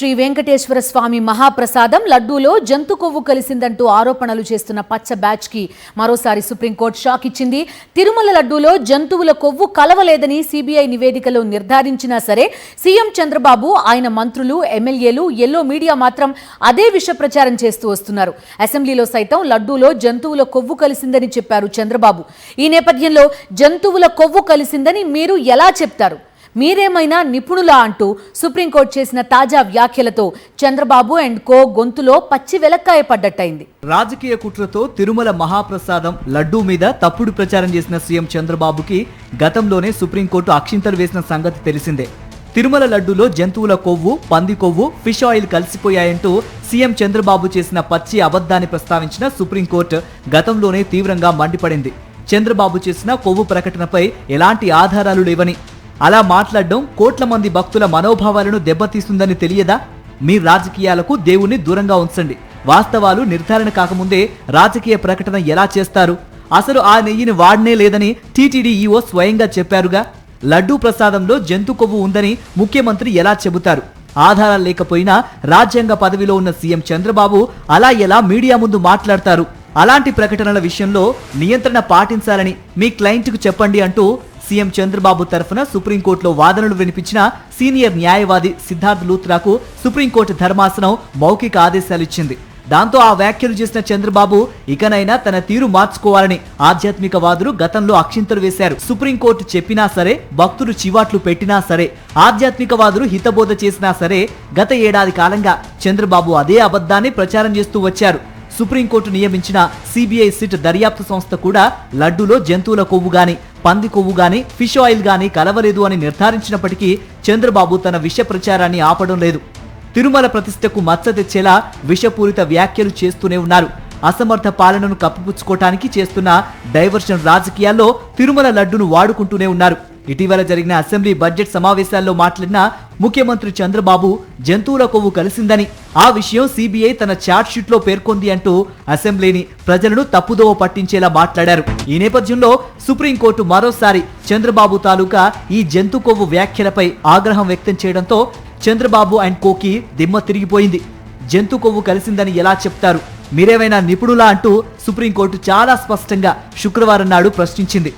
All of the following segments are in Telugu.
శ్రీ వెంకటేశ్వర స్వామి మహాప్రసాదం లడ్డూలో జంతు కొవ్వు కలిసిందంటూ ఆరోపణలు చేస్తున్న పచ్చ బ్యాచ్ కి మరోసారి సుప్రీంకోర్టు షాక్ ఇచ్చింది. తిరుమల లడ్డూలో జంతువుల కొవ్వు కలవలేదని సిబిఐ నివేదికలో నిర్ధారించినా సరే సీఎం చంద్రబాబు, ఆయన మంత్రులు, ఎమ్మెల్యేలు, ఎల్లో మీడియా మాత్రం అదే విష ప్రచారం చేస్తూ వస్తున్నారు. అసెంబ్లీలో సైతం లడ్డూలో జంతువుల కొవ్వు కలిసిందని చెప్పారు చంద్రబాబు. ఈ నేపథ్యంలో జంతువుల కొవ్వు కలిసిందని మీరు ఎలా చెప్తారు? మీరేమైనా నిపుణులా అంటూ సుప్రీంకోర్టు చేసిన తాజా వ్యాఖ్యలతో చంద్రబాబు అండ్ కో గొంతులో పచ్చి వెలక్కాయ పడ్డట్టయింది. రాజకీయ కుట్రతో తిరుమల మహాప్రసాదం లడ్డూ మీద తప్పుడు ప్రచారం చేసిన సీఎం చంద్రబాబుకి గతంలోనే సుప్రీంకోర్టు అక్షింతలు వేసిన సంగతి తెలిసిందే. తిరుమల లడ్డూలో జంతువుల కొవ్వు, పంది కొవ్వు, ఫిష్ ఆయిల్ కలిసిపోయాయంటూ సీఎం చంద్రబాబు చేసిన పచ్చి అబద్ధాన్ని ప్రస్తావించిన సుప్రీంకోర్టు గతంలోనే తీవ్రంగా మండిపడింది. చంద్రబాబు చేసిన కొవ్వు ప్రకటనపై ఎలాంటి ఆధారాలు లేవని, అలా మాట్లాడడం కోట్ల మంది భక్తుల మనోభావాలను దెబ్బతీస్తుందని తెలియదా? మీ రాజకీయాలకు దేవుణ్ణి దూరంగా ఉంచండి. వాస్తవాలు నిర్ధారణ కాకముందే రాజకీయ ప్రకటన ఎలా చేస్తారు? అసలు ఆ నెయ్యిని వాడనే లేదని టీటీడీ ఈఓ స్వయంగా చెప్పారుగా. లడ్డూ ప్రసాదంలో జంతు కొవ్వు ఉందని ముఖ్యమంత్రి ఎలా చెబుతారు? ఆధారాలు లేకపోయినా రాజ్యాంగ పదవిలో ఉన్న సీఎం చంద్రబాబు అలా ఎలా మీడియా ముందు మాట్లాడతారు? అలాంటి ప్రకటనల విషయంలో నియంత్రణ పాటించాలని మీ క్లయింట్కు చెప్పండి అంటూ సీఎం చంద్రబాబు తరఫున సుప్రీంకోర్టులో వాదనలు వినిపించిన సీనియర్ న్యాయవాది సిద్ధార్థ్ లూత్రాకు సుప్రీంకోర్టు ధర్మాసనం మౌఖిక ఆదేశాలు ఇచ్చింది. దాంతో ఆ వ్యాఖ్యలు చేసిన చంద్రబాబు ఇకనైనా తన తీరు మార్చుకోవాలని ఆధ్యాత్మికవాదులు గతంలో అక్షింతలు వేశారు. సుప్రీంకోర్టు చెప్పినా సరే, భక్తులు చివాట్లు పెట్టినా సరే, ఆధ్యాత్మికవాదులు హితబోధ చేసినా సరే గత ఏడాది కాలంగా చంద్రబాబు అదే అబద్ధాన్ని ప్రచారం చేస్తూ వచ్చారు. సుప్రీంకోర్టు నియమించిన సిబిఐ సిట్ దర్యాప్తు సంస్థ కూడా లడ్డూలో జంతువుల కొవ్వు గాని, పంది కొవ్వు గాని, ఫిష్ ఆయిల్ గాని కలవలేదు అని నిర్ధారించినప్పటికీ చంద్రబాబు తన విష ప్రచారాన్ని ఆపడం లేదు. తిరుమల ప్రతిష్టకు మచ్చ తెచ్చేలా విషపూరిత వ్యాఖ్యలు చేస్తూనే ఉన్నారు. అసమర్థ పాలనను కప్పిపుచ్చుకోవటానికి చేస్తున్న డైవర్షన్ రాజకీయాల్లో తిరుమల లడ్డును వాడుకుంటూనే ఉన్నారు. ఇటీవల జరిగిన అసెంబ్లీ బడ్జెట్ సమావేశాల్లో మాట్లాడిన ముఖ్యమంత్రి చంద్రబాబు జంతువుల కొవ్వు కలిసిందని, ఆ విషయం సిబిఐ తన చార్ట్ షీట్ లో పేర్కొంది అంటూ అసెంబ్లీని, ప్రజలను తప్పుదోవ పట్టించేలా మాట్లాడారు. ఈ నేపథ్యంలో సుప్రీంకోర్టు మరోసారి చంద్రబాబు తాలూకా ఈ జంతు కొవ్వు వ్యాఖ్యలపై ఆగ్రహం వ్యక్తం చేయడంతో చంద్రబాబు అండ్ కోకి దిమ్మ తిరిగిపోయింది. జంతు కొవ్వు కలిసిందని ఎలా చెప్తారు? మీరేమైనా నిపుణులా అంటూ సుప్రీంకోర్టు చాలా స్పష్టంగా శుక్రవారం నాడు ప్రశ్నించింది.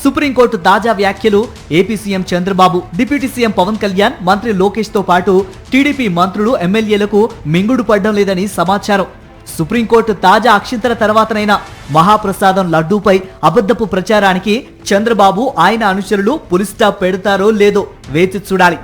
సుప్రీంకోర్టు తాజా వ్యాఖ్యలు AP CM Chandrababu, deputy CM Pawan Kalyan, మంత్రి లోకేష్ తో పాటు టీడీపీ మంత్రులు, ఎమ్మెల్యేలకు మింగుడు పడ్డం లేదని సమాచారం. సుప్రీంకోర్టు తాజా అక్షింతల తర్వాతనైనా మహాప్రసాదం లడ్డూపై అబద్ధపు ప్రచారానికి చంద్రబాబు, ఆయన అనుచరులు పులి స్టాప్ పెడతారో లేదో వేచి చూడాలి.